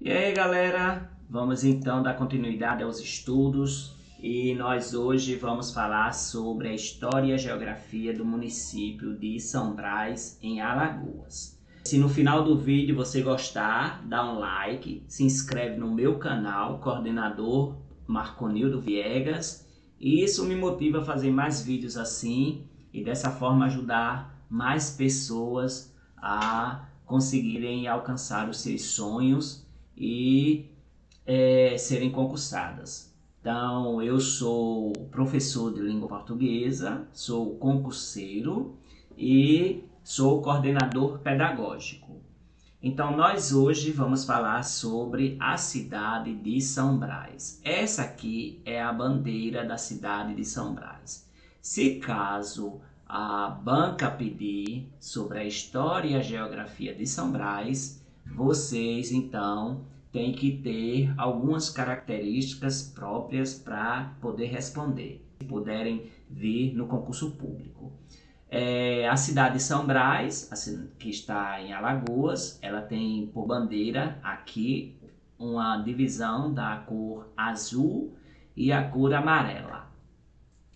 E aí, galera, vamos então dar continuidade aos estudos e nós hoje vamos falar sobre a história e a geografia do município de São Brás, em Alagoas. Se no final do vídeo você gostar, dá um like, se inscreve no meu canal, Coordenador Marconildo Viegas, e isso me motiva a fazer mais vídeos assim e dessa forma ajudar mais pessoas a conseguirem alcançar os seus sonhos e serem concursadas. Então, eu sou professor de língua portuguesa, sou concurseiro e sou coordenador pedagógico. Então, nós hoje vamos falar sobre a cidade de São Brás. Essa aqui é a bandeira da cidade de São Brás. Se caso a banca pedir sobre a história e a geografia de São Brás, vocês então têm que ter algumas características próprias para poder responder, se puderem vir no concurso público. A cidade de São Brás, que está em Alagoas, ela tem por bandeira aqui uma divisão da cor azul e a cor amarela.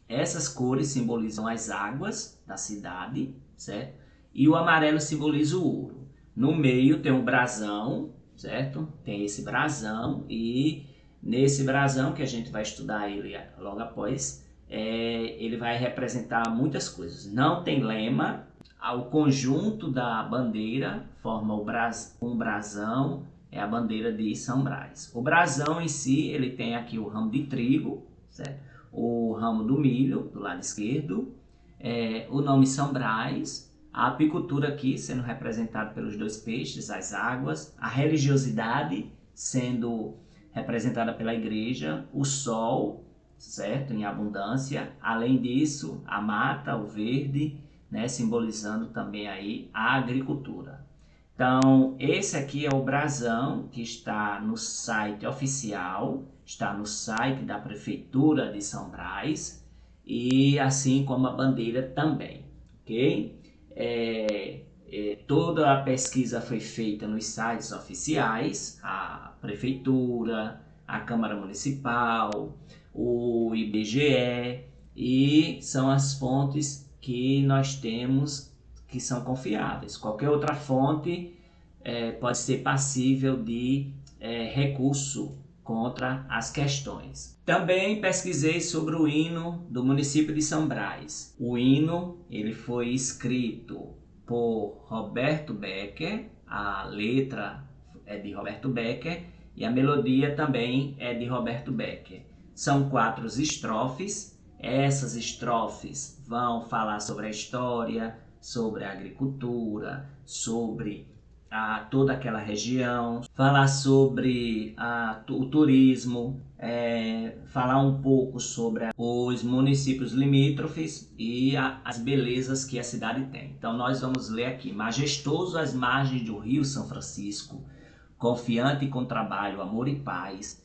Essas cores simbolizam as águas da cidade, certo? E o amarelo simboliza o ouro. No meio tem um brasão, certo? Tem esse brasão e nesse brasão, que a gente vai estudar ele logo após, ele vai representar muitas coisas. Não tem lema, o conjunto da bandeira forma um brasão, é a bandeira de São Brás. O brasão em si, ele tem aqui o ramo de trigo, certo? O ramo do milho, do lado esquerdo, o nome São Brás, a apicultura aqui sendo representada pelos dois peixes, as águas, a religiosidade sendo representada pela igreja, o sol, certo, em abundância, além disso, a mata, o verde, né, simbolizando também aí a agricultura. Então, esse aqui é o brasão que está no site oficial, está no site da Prefeitura de São Brás, e assim como a bandeira também, ok? Toda a pesquisa foi feita nos sites oficiais, a Prefeitura, a Câmara Municipal, o IBGE, e são as fontes que nós temos que são confiáveis. Qualquer outra fonte pode ser passível de recurso contra as questões. Também pesquisei sobre o hino do município de São Brás. O hino ele foi escrito por Roberto Becker, a letra é de Roberto Becker e a melodia também é de Roberto Becker. São 4 estrofes. Essas estrofes vão falar sobre a história, sobre a agricultura, sobre toda aquela região, falar sobre o turismo, falar um pouco sobre os municípios limítrofes e as belezas que a cidade tem. Então nós vamos ler aqui: majestoso às margens do Rio São Francisco, confiante com trabalho, amor e paz,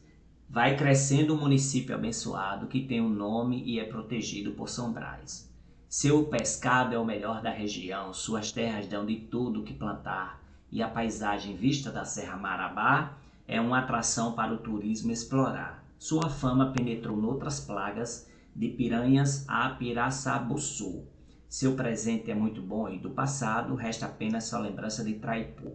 vai crescendo o município abençoado que tem um nome e é protegido por São Brás. Seu pescado é o melhor da região, suas terras dão de tudo que plantar, e a paisagem vista da Serra Marabá é uma atração para o turismo explorar. Sua fama penetrou noutras plagas, de Piranhas a Piraçabuçu. Seu presente é muito bom e do passado resta apenas sua lembrança de Traipu.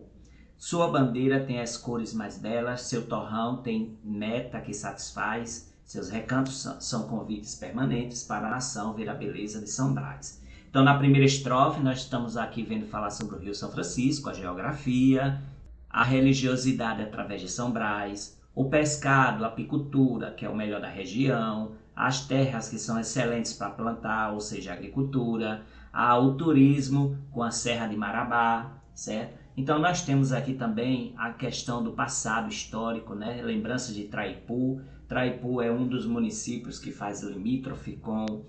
Sua bandeira tem as cores mais belas, seu torrão tem meta que satisfaz, seus recantos são convites permanentes para a nação ver a beleza de São Brás. Então, na primeira estrofe, nós estamos aqui vendo falar sobre o Rio São Francisco, a geografia, a religiosidade através de São Brás, o pescado, a apicultura, que é o melhor da região, as terras que são excelentes para plantar, ou seja, a agricultura, o turismo com a Serra de Marabá, certo? Então nós temos aqui também a questão do passado histórico, né? Lembranças de Traipu. Traipu é um dos municípios que faz limítrofe com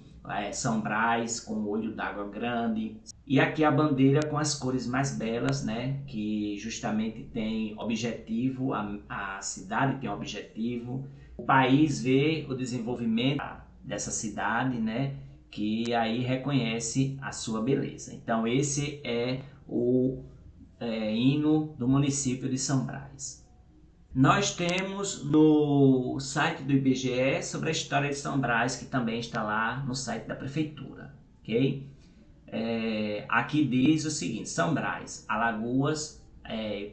São Brás, com o Olho d'Água Grande. E aqui a bandeira com as cores mais belas, né? Que justamente tem objetivo, a cidade tem objetivo. O país vê o desenvolvimento dessa cidade, né? Que aí reconhece a sua beleza. Então esse é o hino do município de São Brás. Nós temos no site do IBGE sobre a história de São Brás, que também está lá no site da prefeitura, ok? Aqui diz o seguinte: São Brás, Alagoas,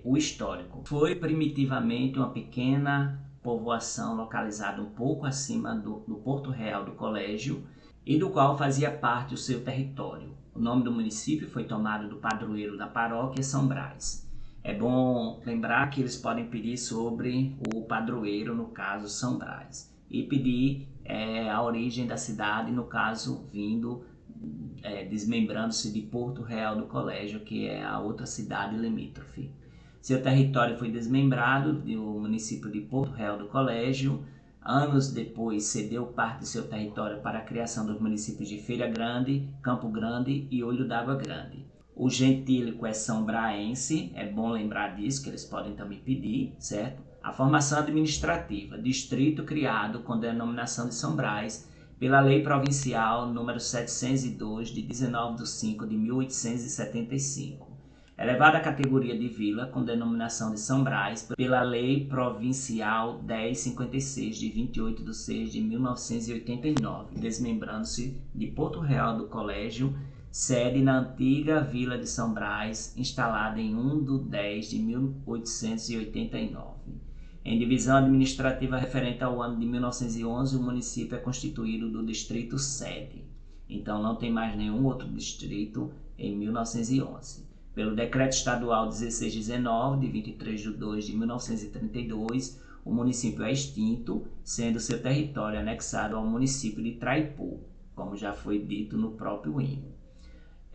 o histórico. Foi primitivamente uma pequena povoação localizada um pouco acima do Porto Real do Colégio e do qual fazia parte o seu território. O nome do município foi tomado do padroeiro da paróquia São Brás. É bom lembrar que eles podem pedir sobre o padroeiro, no caso São Brás, e pedir a origem da cidade, no caso vindo desmembrando-se de Porto Real do Colégio, que é a outra cidade limítrofe. Seu território foi desmembrado do município de Porto Real do Colégio. Anos depois, cedeu parte de seu território para a criação dos municípios de Feira Grande, Campo Grande e Olho d'Água Grande. O gentílico é São Braense, é bom lembrar disso, que eles podem também pedir, certo? A formação administrativa, distrito criado com denominação de São Brás, pela Lei Provincial número 702, de 19/5 de 1875. Elevada à categoria de vila com denominação de São Brás pela Lei Provincial 1056 de 28/6 de 1989, desmembrando-se de Porto Real do Colégio, sede na antiga Vila de São Brás, instalada em 1/10 de 1889. Em divisão administrativa referente ao ano de 1911, o município é constituído do distrito sede. Então não tem mais nenhum outro distrito em 1911. Pelo Decreto Estadual 1619, de 23/2 de 1932, o município é extinto, sendo seu território anexado ao município de Traipu, como já foi dito no próprio hino.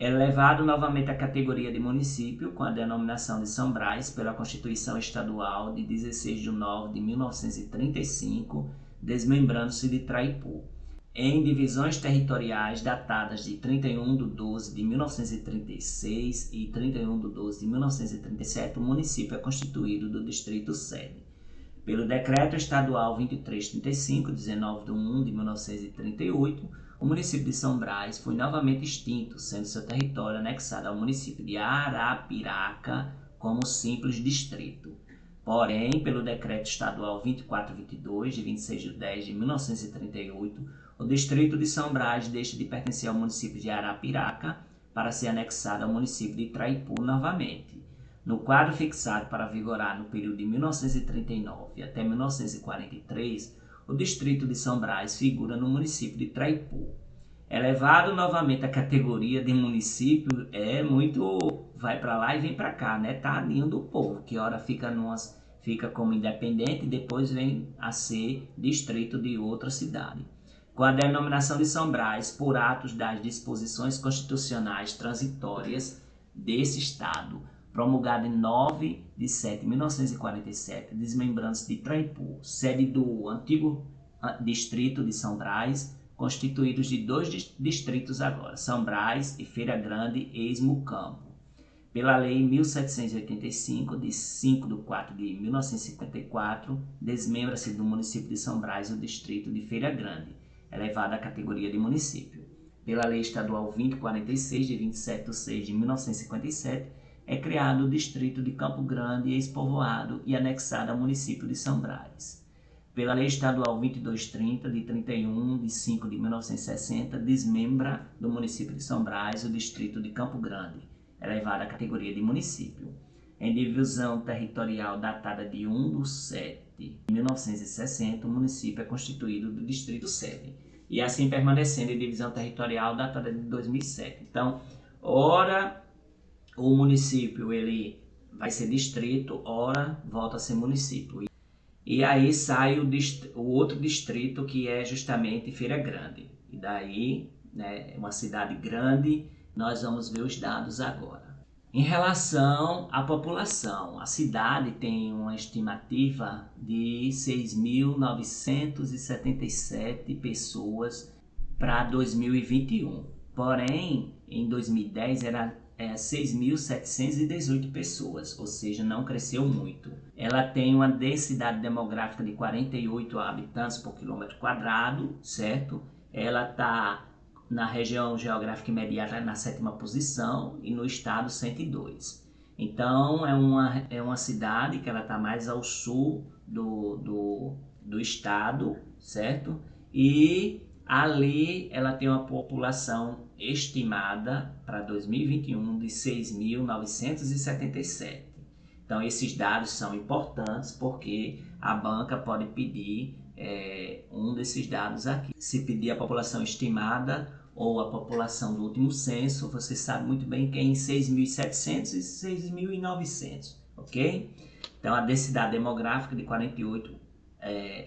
Elevado novamente à categoria de município, com a denominação de São Brás, pela Constituição Estadual de 16/9 de 1935, desmembrando-se de Traipu. Em divisões territoriais datadas de 31/12 de 1936 e 31/12 de 1937, o município é constituído do distrito sede. Pelo Decreto Estadual 2335, 19/1 de 1938, o município de São Brás foi novamente extinto, sendo seu território anexado ao município de Arapiraca como simples distrito. Porém, pelo Decreto Estadual 2422, de 26/10 de 1938, o distrito de São Brás deixa de pertencer ao município de Arapiraca para ser anexado ao município de Traipu novamente. No quadro fixado para vigorar no período de 1939 até 1943, o distrito de São Brás figura no município de Traipu. Elevado novamente à categoria de município, vai para lá e vem para cá, né? Tadinho do povo, que ora fica como independente e depois vem a ser distrito de outra cidade. Com a denominação de São Brás, por atos das disposições constitucionais transitórias desse estado, promulgado em 9/7 de 1947, desmembrando-se de Traipu, sede do antigo distrito de São Brás, constituídos de dois distritos agora, São Brás e Feira Grande ex-Mucampo. Pela Lei 1785, de 5/4 de 1954, desmembra-se do município de São Brás o distrito de Feira Grande, elevado à categoria de município. Pela Lei Estadual 2046, de 27/6 de 1957, é criado o distrito de Campo Grande, ex-povoado e anexado ao município de São Brás. Pela Lei Estadual 2230, de 31/5 de 1960, desmembra do município de São Brás o distrito de Campo Grande, elevado à categoria de município. Em divisão territorial datada de 1/7 de 1960, o município é constituído do distrito sede, e assim permanecendo em divisão territorial datada de 2007. Então, ora o município ele vai ser distrito, ora volta a ser município. E aí sai o outro distrito, que é justamente Feira Grande. E daí, né, é uma cidade grande. Nós vamos ver os dados agora. Em relação à população, a cidade tem uma estimativa de 6.977 pessoas para 2021. Porém, em 2010 era 6.718 pessoas, ou seja, não cresceu muito. Ela tem uma densidade demográfica de 48 habitantes por quilômetro quadrado, certo? Ela está na região geográfica imediata na 7ª posição e no estado 102. Então é uma cidade que ela está mais ao sul do estado, certo? E ali ela tem uma população estimada para 2021 de 6.977. Então esses dados são importantes porque a banca pode pedir um desses dados aqui. Se pedir a população estimada ou a população do último censo, você sabe muito bem que é em 6.700 e 6.900, ok? Então a densidade demográfica de 48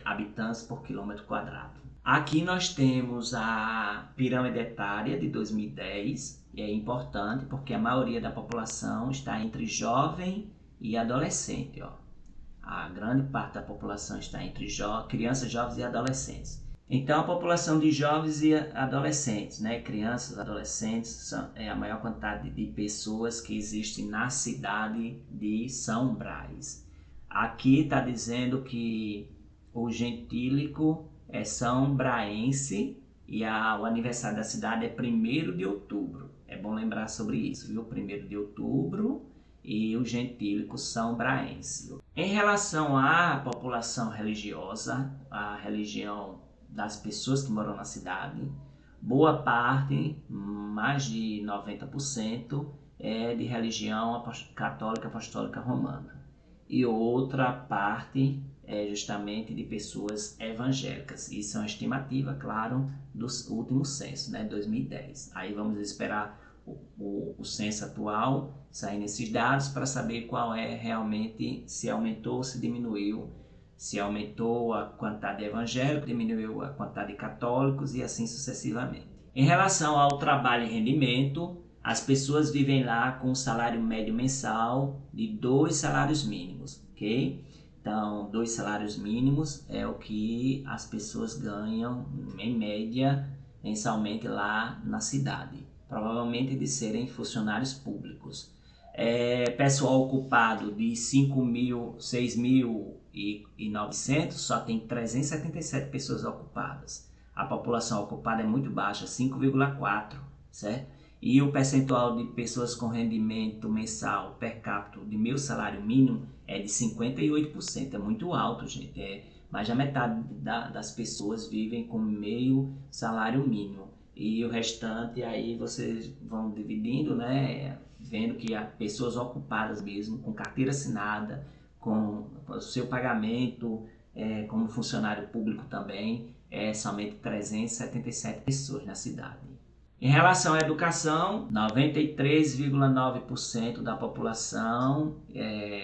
habitantes por quilômetro quadrado. Aqui nós temos a pirâmide etária de 2010, e é importante porque a maioria da população está entre jovem e adolescente. Ó. A grande parte da população está entre crianças, jovens e adolescentes. Então a população de jovens e adolescentes, né? Crianças, adolescentes, é a maior quantidade de pessoas que existe na cidade de São Brás. Aqui está dizendo que o gentílico é São Braense e o aniversário da cidade é 1º de outubro. É bom lembrar sobre isso, viu? 1º de outubro e o gentílico São Braense. Em relação à população religiosa, a religião das pessoas que moram na cidade, boa parte, mais de 90%, é de religião católica apostólica romana. E outra parte é justamente de pessoas evangélicas. Isso é uma estimativa, claro, do último censo, né, 2010. Aí vamos esperar o censo atual sair nesses dados para saber qual é realmente, se aumentou ou se diminuiu. Se aumentou a quantidade de evangélicos, diminuiu a quantidade de católicos e assim sucessivamente. Em relação ao trabalho e rendimento, as pessoas vivem lá com um salário médio mensal de 2 salários mínimos, ok? Então, 2 salários mínimos é o que as pessoas ganham, em média, mensalmente lá na cidade. Provavelmente de serem funcionários públicos. Pessoal ocupado de 6.900, só tem 377 pessoas ocupadas. A população ocupada é muito baixa, 5,4, certo? E o percentual de pessoas com rendimento mensal per capita de meu salário mínimo é de 58%, é muito alto, gente. Mais da metade das pessoas vivem com meio salário mínimo. E o restante aí vocês vão dividindo, né? Vendo que há pessoas ocupadas mesmo, com carteira assinada, com o seu pagamento como funcionário público também, somente 377 pessoas na cidade. Em relação à educação, 93,9% da população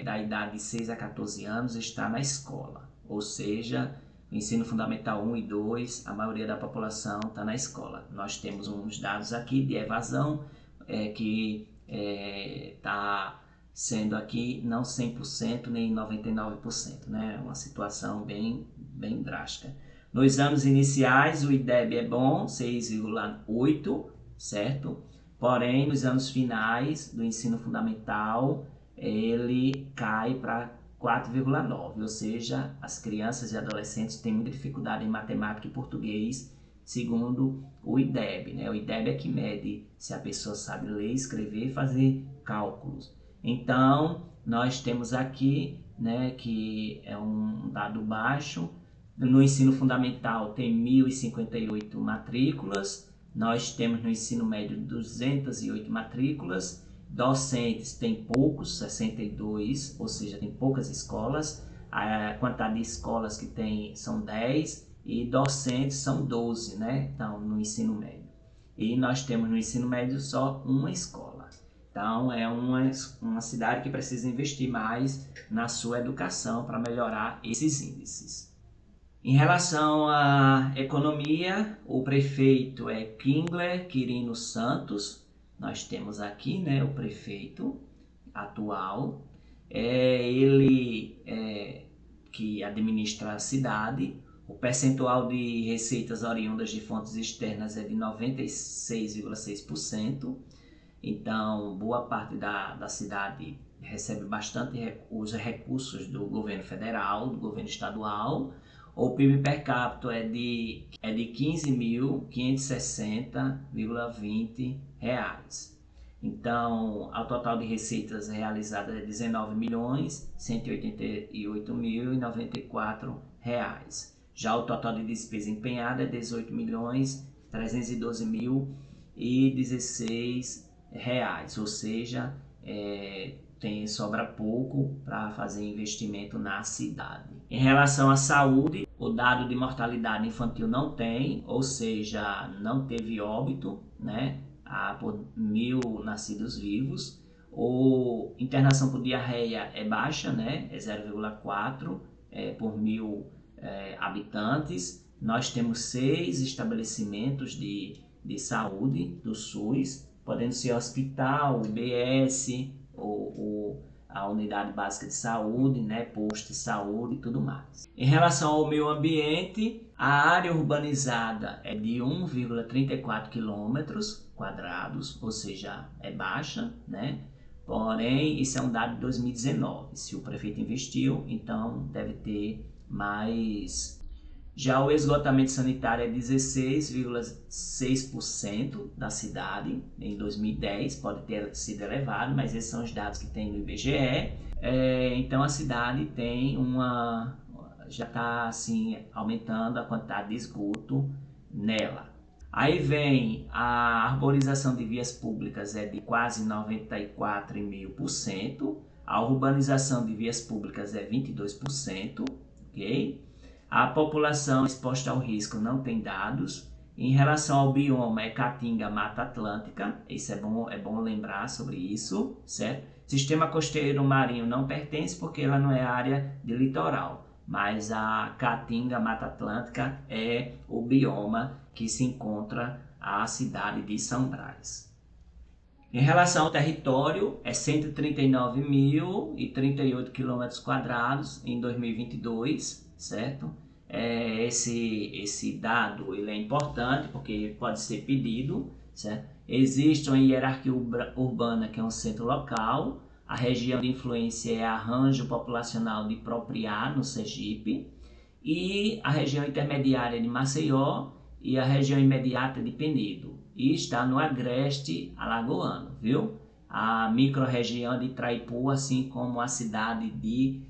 da idade de 6 a 14 anos está na escola, ou seja, ensino fundamental 1 e 2, a maioria da população está na escola. Nós temos uns dados aqui de evasão que está sendo aqui não 100% nem 99%, né? Uma situação bem drástica. Nos anos iniciais o IDEB é bom, 6,8, certo? Porém, nos anos finais do ensino fundamental, ele cai para 4,9, ou seja, as crianças e adolescentes têm muita dificuldade em matemática e português, segundo o IDEB, né? O IDEB é que mede se a pessoa sabe ler, escrever e fazer cálculos. Então, nós temos aqui, né, que é um dado baixo. No ensino fundamental tem 1.058 matrículas, nós temos no ensino médio 208 matrículas, docentes tem poucos, 62, ou seja, tem poucas escolas, a quantidade de escolas que tem são 10 e docentes são 12, né? Então, no ensino médio. E nós temos no ensino médio só uma escola. Então, é uma cidade que precisa investir mais na sua educação para melhorar esses índices. Em relação à economia, o prefeito é Kingler Quirino Santos. Nós temos aqui, né, o prefeito atual. Ele que administra a cidade. O percentual de receitas oriundas de fontes externas é de 96,6%. Então, boa parte da cidade recebe bastante os recursos do governo federal, do governo estadual. O PIB per capita é de 15.560,20 reais. Então, ao total de receitas realizadas é R$ 19.188.094. Já o total de despesa empenhada é R$ 18.312.016, ou seja, sobra pouco para fazer investimento na cidade. Em relação à saúde, o dado de mortalidade infantil não tem, ou seja, não teve óbito, né, por 1.000 nascidos vivos. Internação por diarreia é baixa, né, é 0,4 por 1.000 habitantes. Nós temos 6 estabelecimentos de saúde do SUS, podendo ser hospital, UBS, a unidade básica de saúde, né, posto de saúde e tudo mais. Em relação ao meio ambiente, a área urbanizada é de 1,34 quilômetros quadrados, ou seja, é baixa, né? Porém, isso é um dado de 2019. Se o prefeito investiu, então deve ter mais. Já o esgotamento sanitário é 16,6% da cidade em 2010, pode ter sido elevado, mas esses são os dados que tem no IBGE. Então a cidade tem já está assim, aumentando a quantidade de esgoto nela. Aí vem a arborização de vias públicas é de quase 94,5%, a urbanização de vias públicas é 22%, ok? A população exposta ao risco não tem dados. Em relação ao bioma, é Caatinga, Mata Atlântica. Isso é bom lembrar sobre isso, certo? Sistema costeiro marinho não pertence porque ela não é área de litoral. Mas a Caatinga, Mata Atlântica é o bioma que se encontra a cidade de São Brás. Em relação ao território, é 139.038 km² em 2022, certo? Esse dado ele é importante porque pode ser pedido, certo? Existe uma hierarquia urbana que é um centro local, a região de influência é arranjo populacional de Propriá, no Sergipe, e a região intermediária de Maceió e a região imediata de Penedo, e está no agreste alagoano, viu? A microrregião de Traipu, assim como a cidade de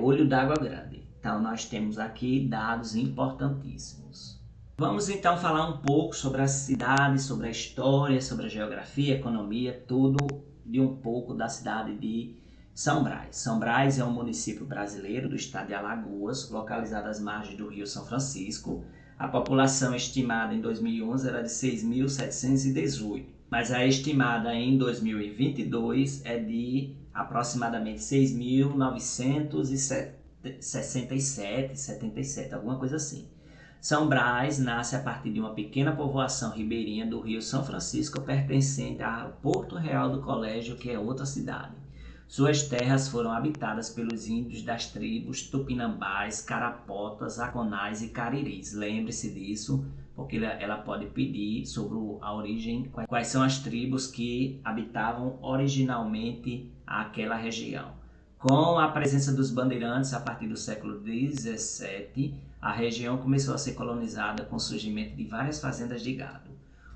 Olho d'Água Grande. Então nós temos aqui dados importantíssimos. Vamos então falar um pouco sobre a cidade, sobre a história, sobre a geografia, economia, tudo de um pouco da cidade de São Brás. São Brás é um município brasileiro do estado de Alagoas, localizado às margens do Rio São Francisco. A população estimada em 2011 era de 6.718, mas a estimada em 2022 é de aproximadamente 6.967, 77, alguma coisa assim. São Brás nasce a partir de uma pequena povoação ribeirinha do Rio São Francisco, pertencente ao Porto Real do Colégio, que é outra cidade. Suas terras foram habitadas pelos índios das tribos Tupinambás, Carapotas, Aconais e Cariris. Lembre-se disso, porque ela pode pedir sobre a origem, quais são as tribos que habitavam originalmente aquela região. Com a presença dos bandeirantes a partir do século XVII, a região começou a ser colonizada com o surgimento de várias fazendas de gado.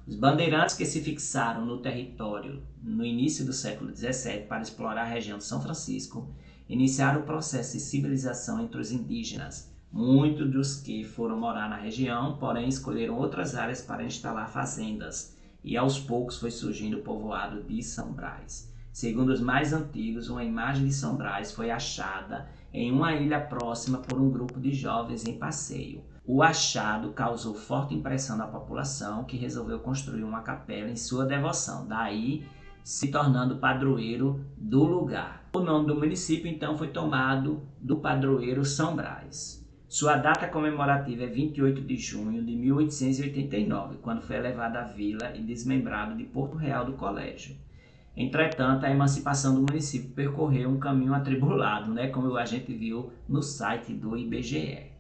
Os bandeirantes que se fixaram no território no início do século XVII para explorar a região de São Francisco iniciaram o processo de civilização entre os indígenas. Muitos dos que foram morar na região, porém, escolheram outras áreas para instalar fazendas, e aos poucos foi surgindo o povoado de São Brás. Segundo os mais antigos, uma imagem de São Brás foi achada em uma ilha próxima por um grupo de jovens em passeio. O achado causou forte impressão na população, que resolveu construir uma capela em sua devoção, daí se tornando padroeiro do lugar. O nome do município então foi tomado do padroeiro São Brás. Sua data comemorativa é 28 de junho de 1889, quando foi elevada à vila e desmembrado de Porto Real do Colégio. Entretanto, a emancipação do município percorreu um caminho atribulado, como a gente viu no site do IBGE.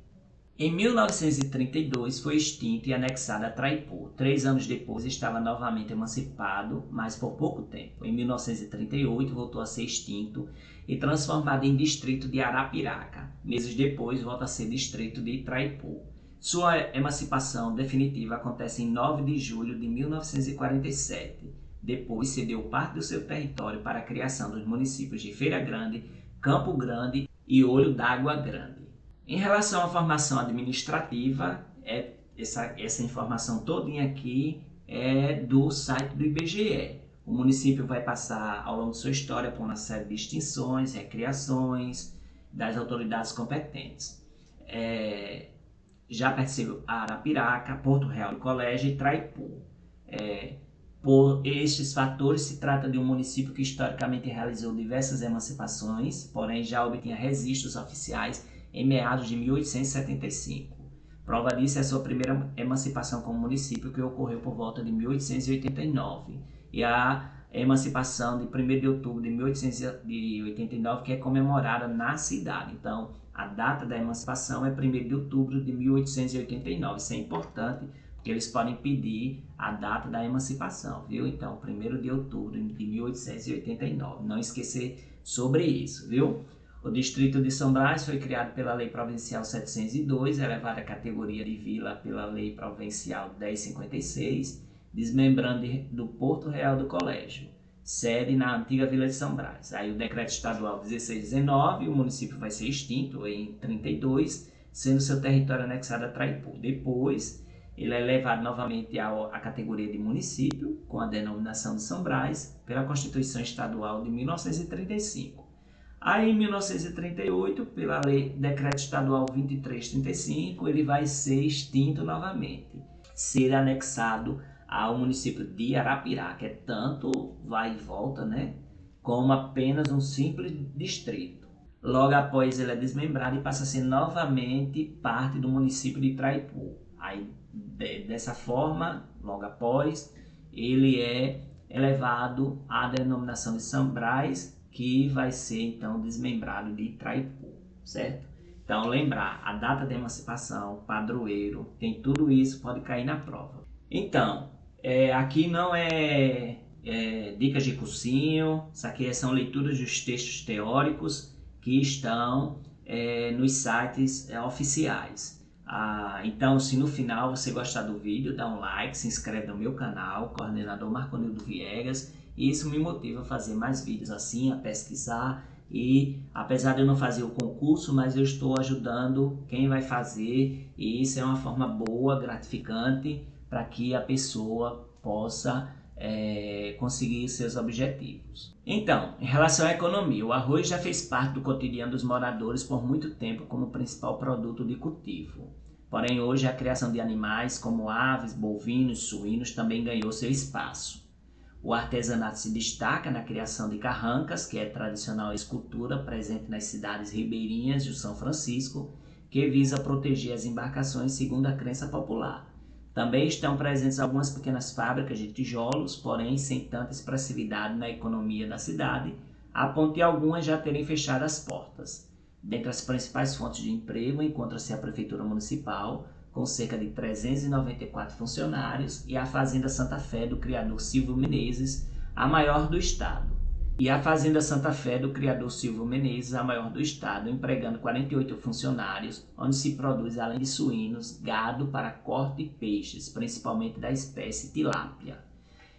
Em 1932 foi extinto e anexado a Traipu. 3 anos depois estava novamente emancipado, mas por pouco tempo. Em 1938 voltou a ser extinto e transformado em distrito de Arapiraca. Meses depois volta a ser distrito de Traipu. Sua emancipação definitiva acontece em 9 de julho de 1947. Depois cedeu parte do seu território para a criação dos municípios de Feira Grande, Campo Grande e Olho d'Água Grande. Em relação à formação administrativa, essa informação todinha aqui é do site do IBGE. O município vai passar ao longo de sua história por uma série de extinções, recriações das autoridades competentes. Já percebeu Arapiraca, Porto Real do Colégio e Traipu. Por estes fatores, se trata de um município que historicamente realizou diversas emancipações, porém já obtinha registros oficiais em meados de 1875. Prova disso é a sua primeira emancipação como município, que ocorreu por volta de 1889, e a emancipação de 1º de outubro de 1889, que é comemorada na cidade. Então, a data da emancipação é 1º de outubro de 1889. Isso é importante, porque eles podem pedir a data da emancipação, viu? Então, 1º de outubro de 1889. Não esquecer sobre isso, viu? O distrito de São Brás foi criado pela Lei Provincial 702, elevado à categoria de vila pela Lei Provincial 1056, desmembrando do Porto Real do Colégio, sede na antiga Vila de São Brás. Aí o decreto estadual 1619, o município vai ser extinto em 32, sendo seu território anexado a Traipu. Depois, ele é elevado novamente à categoria de município, com a denominação de São Brás, pela Constituição Estadual de 1935. Aí, em 1938, pela Lei Decreto Estadual 2335, ele vai ser extinto novamente, ser anexado ao município de Arapiraca, que é tanto vai e volta, né, como apenas um simples distrito. Logo após ele é desmembrado e passa a ser novamente parte do município de Traipu. Aí, dessa forma, logo após, ele é elevado à denominação de São Brás, que vai ser então desmembrado de Traipu, certo? Então, lembrar a data da emancipação, padroeiro, tem tudo isso, pode cair na prova. Então, aqui não é dicas de cursinho, isso aqui são leituras dos textos teóricos que estão nos sites oficiais. Então, se no final você gostar do vídeo, dá um like, se inscreve no meu canal, Coordenador Marconildo Viegas. Isso me motiva a fazer mais vídeos assim, a pesquisar, e apesar de eu não fazer o concurso, mas eu estou ajudando quem vai fazer, e isso é uma forma boa, gratificante, para que a pessoa possa conseguir seus objetivos. Então, em relação à economia, o arroz já fez parte do cotidiano dos moradores por muito tempo como principal produto de cultivo. Porém, hoje a criação de animais como aves, bovinos, suínos também ganhou seu espaço. O artesanato se destaca na criação de carrancas, que é tradicional escultura presente nas cidades ribeirinhas de São Francisco, que visa proteger as embarcações segundo a crença popular. Também estão presentes algumas pequenas fábricas de tijolos, porém sem tanta expressividade na economia da cidade, a ponto de algumas já terem fechado as portas. Dentre as principais fontes de emprego encontra-se a Prefeitura Municipal, com cerca de 394 funcionários, e a Fazenda Santa Fé do criador Silvio Menezes, a maior do estado. E a Fazenda Santa Fé do criador Silvio Menezes, a maior do estado, empregando 48 funcionários, onde se produz, além de suínos, gado para corte e peixes, principalmente da espécie tilápia.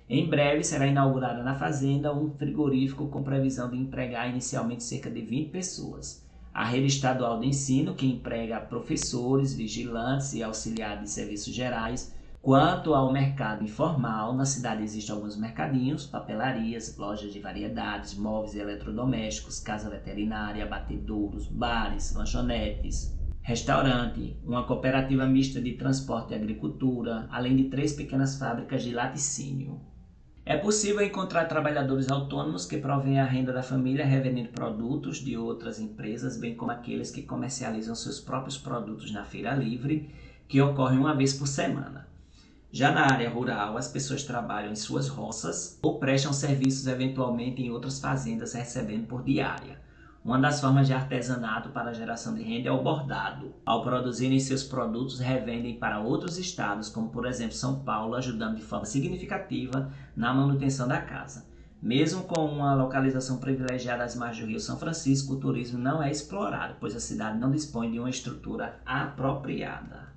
Em breve será inaugurada na fazenda um frigorífico com previsão de empregar inicialmente cerca de 20 pessoas. A rede estadual de ensino, que emprega professores, vigilantes e auxiliares de serviços gerais. Quanto ao mercado informal, na cidade existem alguns mercadinhos, papelarias, lojas de variedades, móveis e eletrodomésticos, casa veterinária, abatedouros, bares, lanchonetes, restaurante, uma cooperativa mista de transporte e agricultura, além de 3 pequenas fábricas de laticínio. É possível encontrar trabalhadores autônomos que provêm a renda da família revendendo produtos de outras empresas, bem como aqueles que comercializam seus próprios produtos na feira livre, que ocorre uma vez por semana. Já na área rural, as pessoas trabalham em suas roças ou prestam serviços eventualmente em outras fazendas recebendo por diária. Uma das formas de artesanato para a geração de renda é o bordado. Ao produzirem seus produtos, revendem para outros estados, como por exemplo São Paulo, ajudando de forma significativa na manutenção da casa. Mesmo com uma localização privilegiada às margens do Rio São Francisco, o turismo não é explorado, pois a cidade não dispõe de uma estrutura apropriada.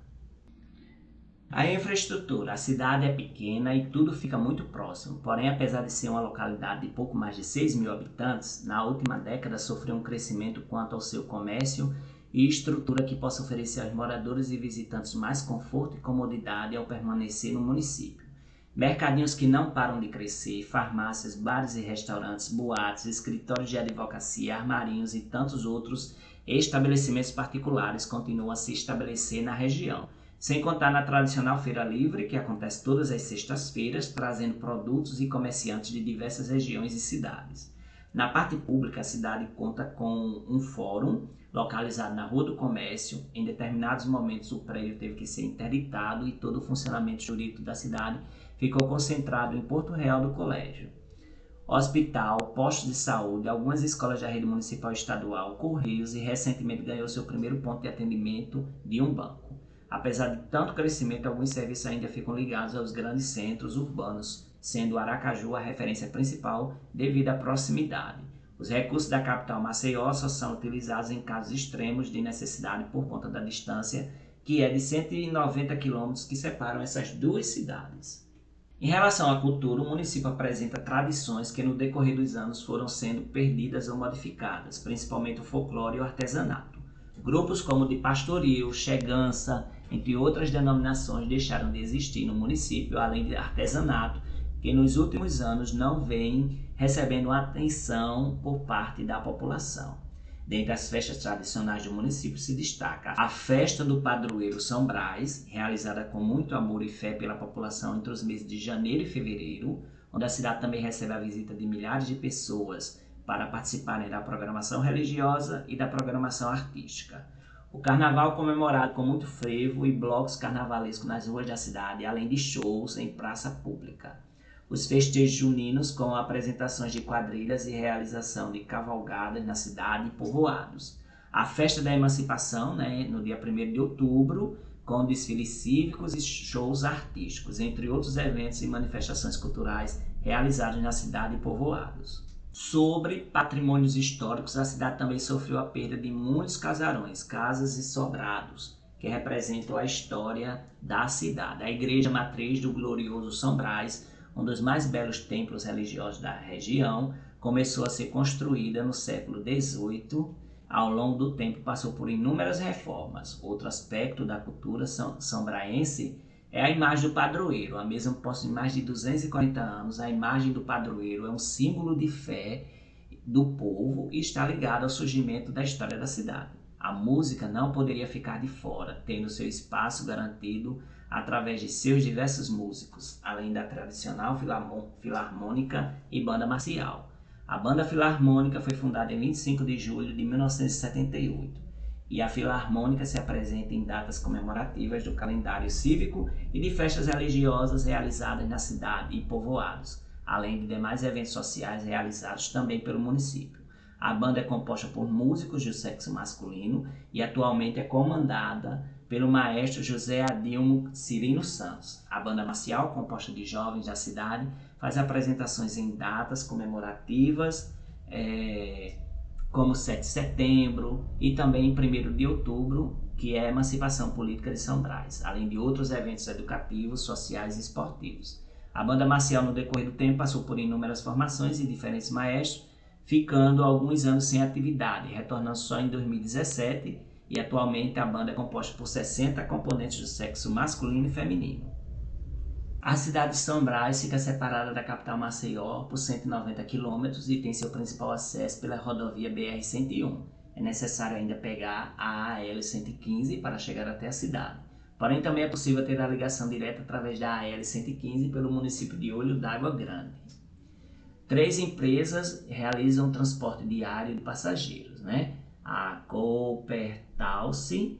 A infraestrutura. A cidade é pequena e tudo fica muito próximo. Porém, apesar de ser uma localidade de pouco mais de 6 mil habitantes, na última década sofreu um crescimento quanto ao seu comércio e estrutura que possa oferecer aos moradores e visitantes mais conforto e comodidade ao permanecer no município. Mercadinhos que não param de crescer, farmácias, bares e restaurantes, boates, escritórios de advocacia, armarinhos e tantos outros estabelecimentos particulares continuam a se estabelecer na região. Sem contar na tradicional Feira Livre, que acontece todas as sextas-feiras, trazendo produtos e comerciantes de diversas regiões e cidades. Na parte pública, a cidade conta com um fórum localizado na Rua do Comércio. Em determinados momentos, o prédio teve que ser interditado e todo o funcionamento jurídico da cidade ficou concentrado em Porto Real do Colégio. Hospital, postos de saúde, algumas escolas da rede municipal e estadual, correios e recentemente ganhou seu primeiro ponto de atendimento de um banco. Apesar de tanto crescimento, alguns serviços ainda ficam ligados aos grandes centros urbanos, sendo Aracaju a referência principal devido à proximidade. Os recursos da capital Maceió só são utilizados em casos extremos de necessidade por conta da distância, que é de 190 quilômetros que separam essas duas cidades. Em relação à cultura, o município apresenta tradições que no decorrer dos anos foram sendo perdidas ou modificadas, principalmente o folclore e o artesanato. Grupos como o de pastoril, chegança, entre outras denominações, deixaram de existir no município, além de artesanato, que nos últimos anos não vem recebendo atenção por parte da população. Dentre as festas tradicionais do município se destaca a Festa do Padroeiro São Brás, realizada com muito amor e fé pela população entre os meses de janeiro e fevereiro, onde a cidade também recebe a visita de milhares de pessoas para participarem da programação religiosa e da programação artística. O carnaval comemorado com muito frevo e blocos carnavalescos nas ruas da cidade, além de shows em praça pública. Os festejos juninos com apresentações de quadrilhas e realização de cavalgadas na cidade e povoados. A festa da emancipação, no dia 1º de outubro, com desfiles cívicos e shows artísticos, entre outros eventos e manifestações culturais realizados na cidade e povoados. Sobre patrimônios históricos, a cidade também sofreu a perda de muitos casarões, casas e sobrados, que representam a história da cidade. A igreja matriz do glorioso São Brás, um dos mais belos templos religiosos da região, começou a ser construída no século XVIII. Ao longo do tempo passou por inúmeras reformas. Outro aspecto da cultura são-braense é a imagem do padroeiro. A mesma possui mais de 240 anos, a imagem do padroeiro é um símbolo de fé do povo e está ligada ao surgimento da história da cidade. A música não poderia ficar de fora, tendo seu espaço garantido através de seus diversos músicos, além da tradicional filarmônica e banda marcial. A Banda Filarmônica foi fundada em 25 de julho de 1978 e a Filarmônica se apresenta em datas comemorativas do calendário cívico e de festas religiosas realizadas na cidade e povoados, além de demais eventos sociais realizados também pelo município. A banda é composta por músicos do sexo masculino e atualmente é comandada pelo maestro José Adilmo Cirino Santos. A banda marcial, composta de jovens da cidade, faz apresentações em datas comemorativas, como 7 de setembro e também em 1º de outubro, que é a emancipação política de São Brás, além de outros eventos educativos, sociais e esportivos. A banda marcial, no decorrer do tempo, passou por inúmeras formações e diferentes maestros, ficando alguns anos sem atividade, retornando só em 2017, e atualmente a banda é composta por 60 componentes do sexo masculino e feminino. A cidade de São Brás fica separada da capital Maceió por 190 km e tem seu principal acesso pela rodovia BR-101. É necessário ainda pegar a AL-115 para chegar até a cidade. Porém, também é possível ter a ligação direta através da AL-115 pelo município de Olho d'Água Grande. 3 empresas realizam transporte diário de passageiros, A Coopertalce,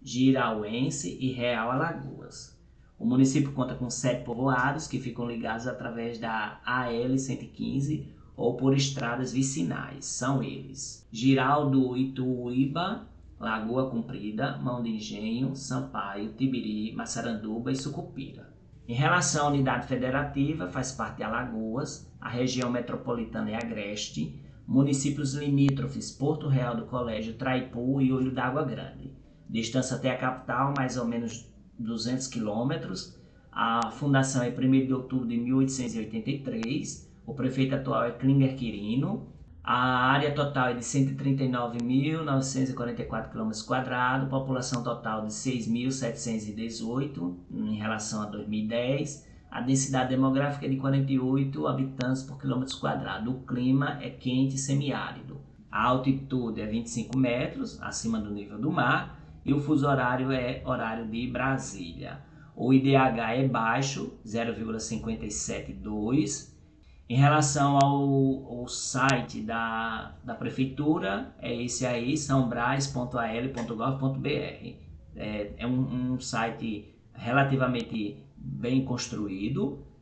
Girauense e Real Alagoas. O município conta com 7 povoados que ficam ligados através da AL-115 ou por estradas vicinais. São eles: Giral do Ituíba, Lagoa Comprida, Mão de Engenho, Sampaio, Tibiri, Massaranduba e Sucupira. Em relação à unidade federativa, faz parte de Alagoas, a região metropolitana é Agreste, municípios limítrofes Porto Real do Colégio, Traipu e Olho d'Água Grande. Distância até a capital, mais ou menos 200 quilômetros. A fundação é 1º de outubro de 1883. O prefeito atual é Klinger Quirino. A área total é de 139.944 km², população total de 6.718 em relação a 2010. A densidade demográfica é de 48 habitantes por km². O clima é quente e semiárido. A altitude é 25 metros acima do nível do mar e o fuso horário é horário de Brasília. O IDH é baixo, 0,572. Em relação ao site da prefeitura, é esse aí, sãobras.al.gov.br. É um site relativamente bem construído,